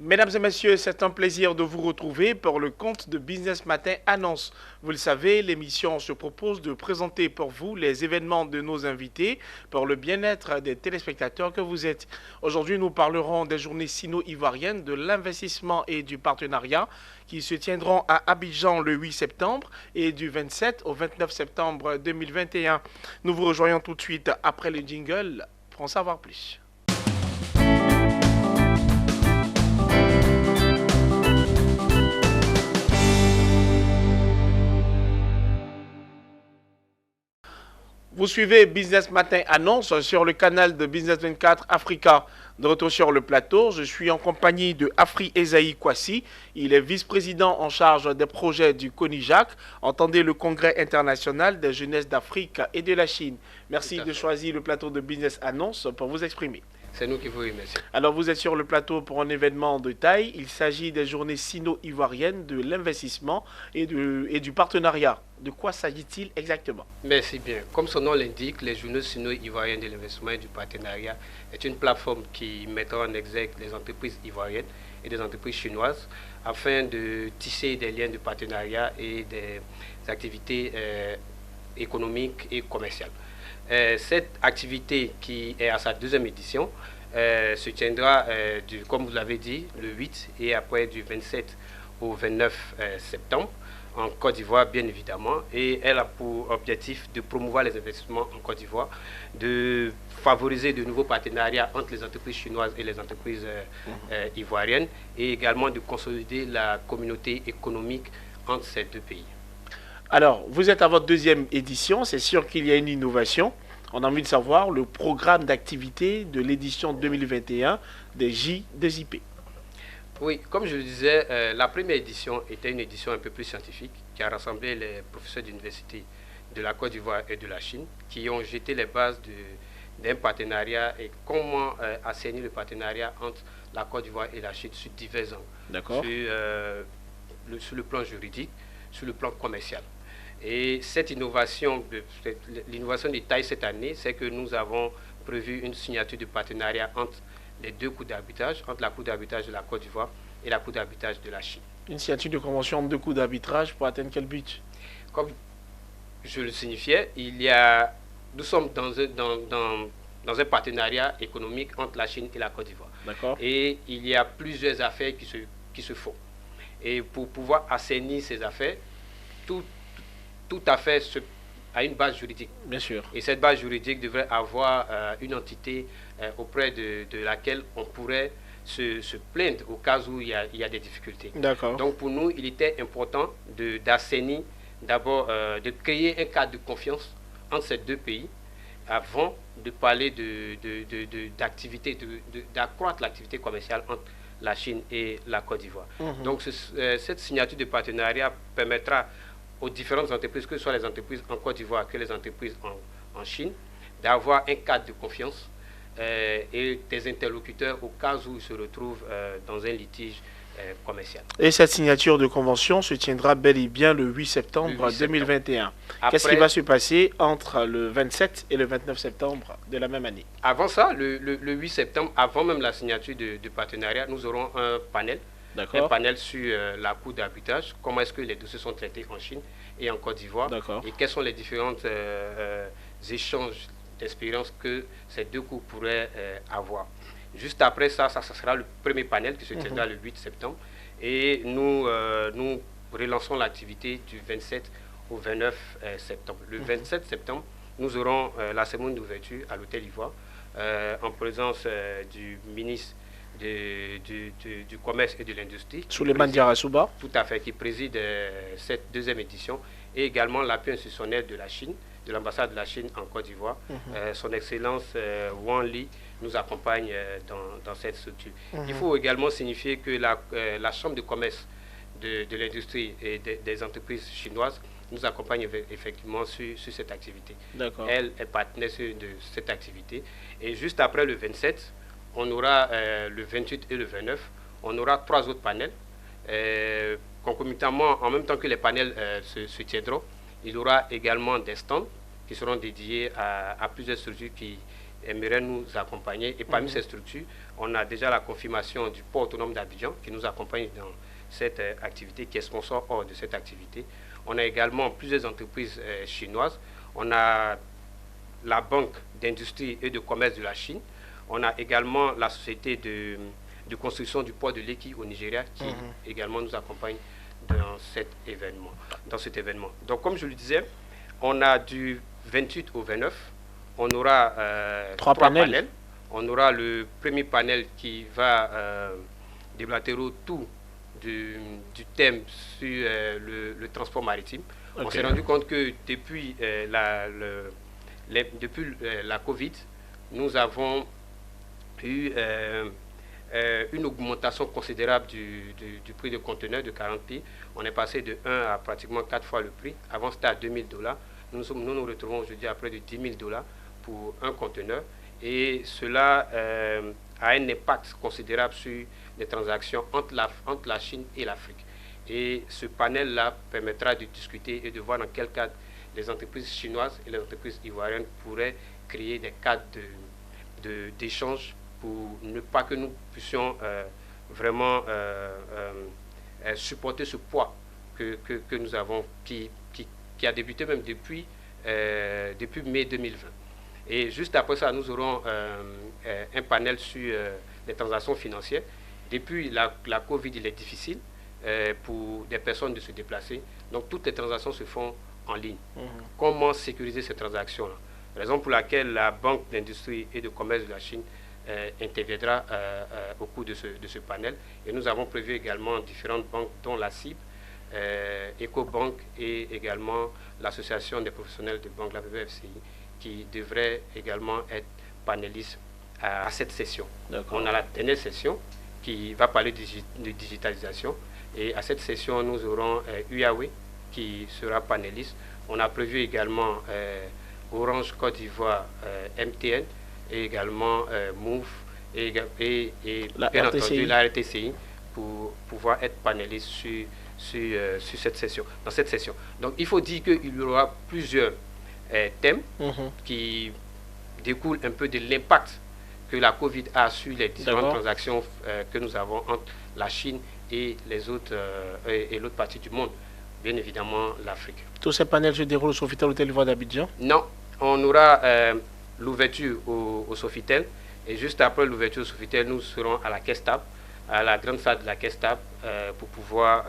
Mesdames et messieurs, c'est un plaisir de vous retrouver pour le compte de Business Matin Annonce. Vous le savez, l'émission se propose de présenter pour vous les événements de nos invités pour le bien-être des téléspectateurs que vous êtes. Aujourd'hui, nous parlerons des journées sino-ivoiriennes, de l'investissement et du partenariat qui se tiendront à Abidjan le 8 septembre et du 27 au 29 septembre 2021. Nous vous rejoignons tout de suite après le jingle pour en savoir plus. Vous suivez Business Matin Annonce sur le canal de Business 24 Africa. De retour sur le plateau, je suis en compagnie de Afri Esaïe Kwasi. Il est vice-président en charge des projets du CONIJAC. Entendez le Congrès international des jeunesses d'Afrique et de la Chine. Merci de choisir le plateau de Business Annonce pour vous exprimer. C'est nous qui vous remercions. Alors vous êtes sur le plateau pour un événement de taille. Il s'agit des journées sino-ivoiriennes de l'investissement et du partenariat. De quoi s'agit-il exactement? Merci bien. Comme son nom l'indique, les journées sino-ivoiriennes de l'investissement et du partenariat est une plateforme qui mettra en exergue les entreprises ivoiriennes et des entreprises chinoises afin de tisser des liens de partenariat et des activités économiques et commerciales. Cette activité qui est à sa deuxième édition se tiendra, comme vous l'avez dit, le 8 et après du 27 au 29 septembre en Côte d'Ivoire, bien évidemment. Et elle a pour objectif de promouvoir les investissements en Côte d'Ivoire, de favoriser de nouveaux partenariats entre les entreprises chinoises et les entreprises ivoiriennes et également de consolider la communauté économique entre ces deux pays. Alors, vous êtes à votre deuxième édition, c'est sûr qu'il y a une innovation. On a envie de savoir le programme d'activité de l'édition 2021 des JIP. Oui, comme je le disais, la première édition était une édition un peu plus scientifique qui a rassemblé les professeurs d'université de la Côte d'Ivoire et de la Chine qui ont jeté les bases d'un partenariat et comment assainir le partenariat entre la Côte d'Ivoire et la Chine sur divers angles. D'accord. Sur le plan juridique, sur le plan commercial. Et cette innovation, l'innovation de taille cette année, c'est que nous avons prévu une signature de partenariat entre les deux cours d'arbitrage, entre la cour d'arbitrage de la Côte d'Ivoire et la cour d'arbitrage de la Chine. Une signature de convention de deux cours d'arbitrage pour atteindre quel but? Comme je le signifiais, nous sommes dans un partenariat économique entre la Chine et la Côte d'Ivoire. D'accord. Et il y a plusieurs affaires qui se font. Et pour pouvoir assainir ces affaires, tout affaire a une base juridique. Bien sûr. Et cette base juridique devrait avoir une entité auprès de laquelle on pourrait se plaindre au cas où il y a des difficultés. D'accord. Donc pour nous, il était important d'assainir, d'abord de créer un cadre de confiance entre ces deux pays avant de parler d'activité, d'accroître l'activité commerciale entre la Chine et la Côte d'Ivoire. Donc cette signature de partenariat permettra aux différentes entreprises, que ce soit les entreprises en Côte d'Ivoire que les entreprises en Chine, d'avoir un cadre de confiance et des interlocuteurs au cas où ils se retrouvent dans un litige commercial. Et cette signature de convention se tiendra bel et bien le 8 septembre 2021. Qu'est-ce qui va se passer entre le 27 et le 29 septembre de la même année? Avant ça, le 8 septembre, avant même la signature de partenariat, nous aurons un panel. Un panel sur la cour d'arbitrage, comment est-ce que les dossiers sont traités en Chine et en Côte d'Ivoire, et quels sont les différents échanges d'expérience que ces deux cours pourraient avoir. Juste après ça sera le premier panel qui se tiendra le 8 septembre, et nous relançons l'activité du 27 au 29 septembre. Le 27 septembre, nous aurons la cérémonie d'ouverture à l'hôtel Ivoire, en présence du ministre du commerce et de l'industrie. Souleymane Diarra-Souba. Tout à fait, qui préside cette deuxième édition, et également l'appui institutionnel de la Chine, de l'ambassade de la Chine en Côte d'Ivoire. Son Excellence Wang Li nous accompagne dans cette structure. Il faut également signifier que la Chambre de commerce de l'industrie et des entreprises chinoises nous accompagne effectivement sur cette activité. Elle est partenaire de cette activité. Et juste après le 27, on aura le 28 et le 29, on aura 3 autres panels. Concomitamment, en même temps que les panels se tiendront, il y aura également des stands qui seront dédiés à plusieurs structures qui aimeraient nous accompagner. Et parmi ces structures, on a déjà la confirmation du port autonome d'Abidjan qui nous accompagne dans cette activité, qui est sponsor hors de cette activité. On a également plusieurs entreprises chinoises. On a la Banque d'industrie et de commerce de la Chine. On a également la société de construction du port de Lekki au Nigeria qui également nous accompagne dans cet événement. Donc comme je le disais, on a du 28 au 29, on aura trois panels. On aura le premier panel qui va débattre autour du thème sur le transport maritime. On s'est rendu compte que depuis la Covid, nous avons eu une augmentation considérable du prix de conteneur de 40 pieds. On est passé de 1 à pratiquement 4 fois le prix. Avant, c'était à $2000. Nous nous retrouvons aujourd'hui à près de $10 000 pour un conteneur. Et cela a un impact considérable sur les transactions entre la Chine et l'Afrique. Et ce panel-là permettra de discuter et de voir dans quel cadre les entreprises chinoises et les entreprises ivoiriennes pourraient créer des cadres d'échange pour ne pas que nous puissions vraiment supporter ce poids que nous avons, qui a débuté même depuis mai 2020. Et juste après ça, nous aurons un panel sur les transactions financières. Depuis la Covid, il est difficile pour des personnes de se déplacer. Donc toutes les transactions se font en ligne. Comment sécuriser ces transactions-là? Raison pour laquelle la Banque d'industrie et de commerce de la Chine interviendra au cours de ce panel. Et nous avons prévu également différentes banques, dont la CIB, EcoBank et également l'Association des professionnels de banque, la BBFCI, qui devraient également être panélistes à cette session. On a la dernière session qui va parler de digitalisation. Et à cette session, nous aurons Huawei qui sera panéliste. On a prévu également Orange Côte d'Ivoire, MTN, et également Move et bien entendu la RTCI pour pouvoir être panéliste sur cette session, dans cette session. Donc il faut dire qu'il y aura plusieurs thèmes qui découlent un peu de l'impact que la Covid a sur les différentes transactions que nous avons entre la Chine et les autres et l'autre partie du monde, bien évidemment l'Afrique. Tous ces panels se déroulent au Sofitel Hôtel Ivoire d'Abidjan? Non, on aura l'ouverture au Sofitel, et juste après l'ouverture au Sofitel, nous serons à la Caisse-Table, à la grande salle de la Caisse-Table, pour pouvoir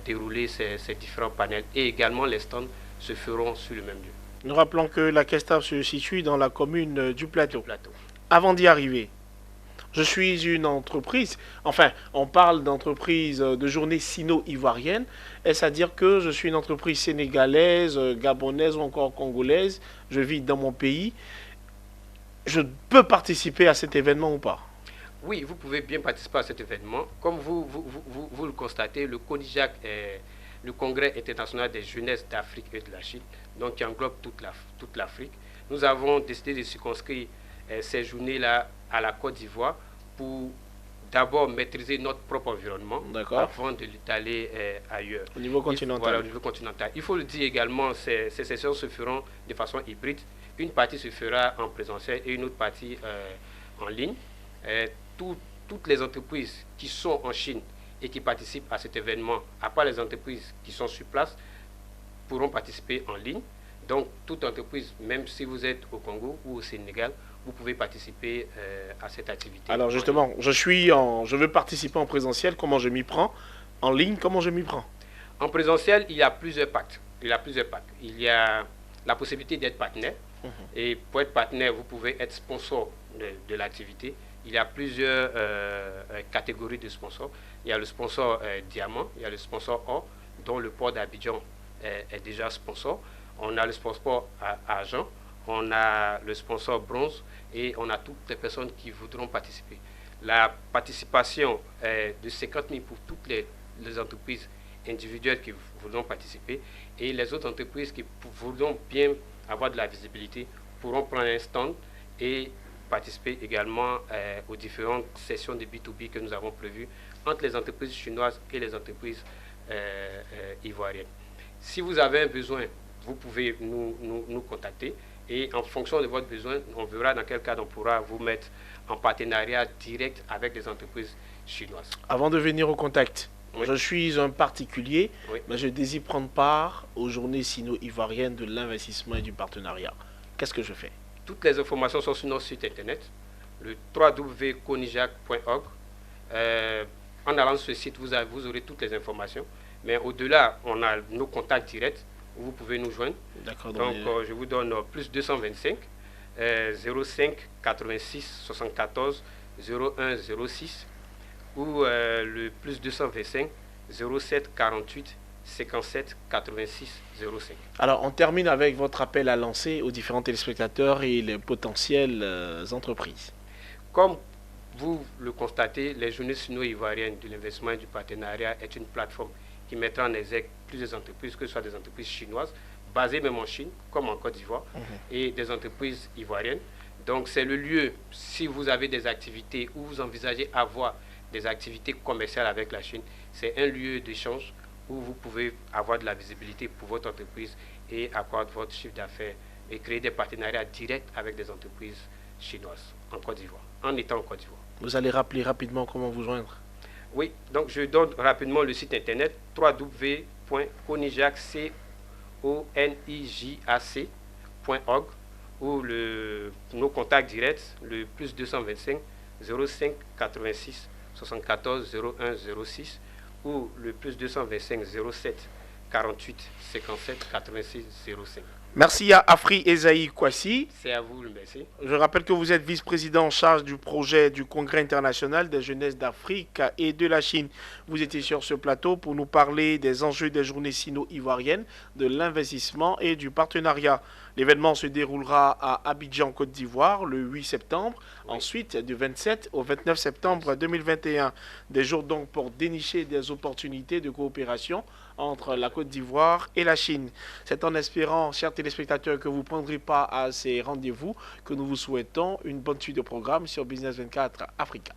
dérouler ces différents panels, et également les stands se feront sur le même lieu. Nous rappelons que la Caisse-Table se situe dans la commune du Plateau. Avant d'y arriver, je suis une entreprise, enfin, on parle d'entreprise de journée sino-ivoirienne. Est-ce à dire que je suis une entreprise sénégalaise, gabonaise ou encore congolaise? Je vis dans mon pays. Je peux participer à cet événement ou pas? Oui, vous pouvez bien participer à cet événement. Comme vous le constatez, le CONIJAC est le Congrès international des jeunesses d'Afrique et de la Chine, donc qui englobe toute l'Afrique. Nous avons décidé de circonscrire ces journées-là à la Côte d'Ivoire pour d'abord maîtriser notre propre environnement avant de l'étaler ailleurs. Au niveau continental. Voilà, au niveau continental. Il faut le dire également, ces sessions se feront de façon hybride. Une partie se fera en présentiel et une autre partie en ligne. Toutes les entreprises qui sont en Chine et qui participent à cet événement, à part les entreprises qui sont sur place, pourront participer en ligne. Donc, toute entreprise, même si vous êtes au Congo ou au Sénégal, vous pouvez participer à cette activité. Alors justement, je veux participer en présentiel, comment je m'y prends? En ligne, comment je m'y prends? En présentiel, il y a plusieurs packs. Il y a la possibilité d'être partenaire. Et pour être partenaire, vous pouvez être sponsor de l'activité. Il y a plusieurs catégories de sponsors. Il y a le sponsor diamant, il y a le sponsor or, dont le port d'Abidjan est déjà sponsor. On a le sponsor argent, on a le sponsor bronze et on a toutes les personnes qui voudront participer. La participation est de 50 000 pour toutes les entreprises individuelles qui voudront participer, et les autres entreprises qui voudront bien avoir de la visibilité pourront prendre un stand et participer également aux différentes sessions de B2B que nous avons prévues entre les entreprises chinoises et les entreprises ivoiriennes. Si vous avez un besoin, vous pouvez nous contacter Et en fonction de votre besoin, on verra dans quel cas on pourra vous mettre en partenariat direct avec des entreprises chinoises. Avant de venir au contact, Oui. je suis un particulier, Oui. mais je désire prendre part aux journées sino-ivoiriennes de l'investissement et du partenariat. Qu'est-ce que je fais? Toutes les informations sont sur notre site internet, le www.conijac.org. En allant sur ce site, vous aurez toutes les informations. Mais au-delà, on a nos contacts directs où vous pouvez nous joindre. D'accord. Donc, je vous donne plus 225 05 86 74 01 06 ou le plus 225 07 48 57 86 05. Alors, on termine avec votre appel à lancer aux différents téléspectateurs et les potentielles entreprises. Comme vous le constatez, les journées sino-ivoiriennes de l'investissement et du partenariat est une plateforme qui mettra en exergue plusieurs entreprises, que ce soit des entreprises chinoises, basées même en Chine, comme en Côte d'Ivoire, et des entreprises ivoiriennes. Donc c'est le lieu, si vous avez des activités ou vous envisagez avoir des activités commerciales avec la Chine, c'est un lieu d'échange où vous pouvez avoir de la visibilité pour votre entreprise et accroître votre chiffre d'affaires et créer des partenariats directs avec des entreprises chinoises en Côte d'Ivoire, en étant en Côte d'Ivoire. Vous allez rappeler rapidement comment vous joindre? Oui, donc je donne rapidement le site internet www.conijac.org ou nos contacts directs, le plus 225 05 86 74 01 06 ou le plus 225 07 48 57 86 05. Merci à Afri Esaïe Kwasi. C'est à vous, merci. Je rappelle que vous êtes vice-président en charge du projet du Congrès international des jeunesses d'Afrique et de la Chine. Vous étiez sur ce plateau pour nous parler des enjeux des journées sino-ivoiriennes, de l'investissement et du partenariat. L'événement se déroulera à Abidjan, Côte d'Ivoire, le 8 septembre. Oui. Ensuite, du 27 au 29 septembre 2021. Des jours donc pour dénicher des opportunités de coopération entre la Côte d'Ivoire et la Chine. C'est en espérant, chers téléspectateurs, que vous ne prendrez pas à ces rendez-vous que nous vous souhaitons une bonne suite de programme sur Business 24 Africa.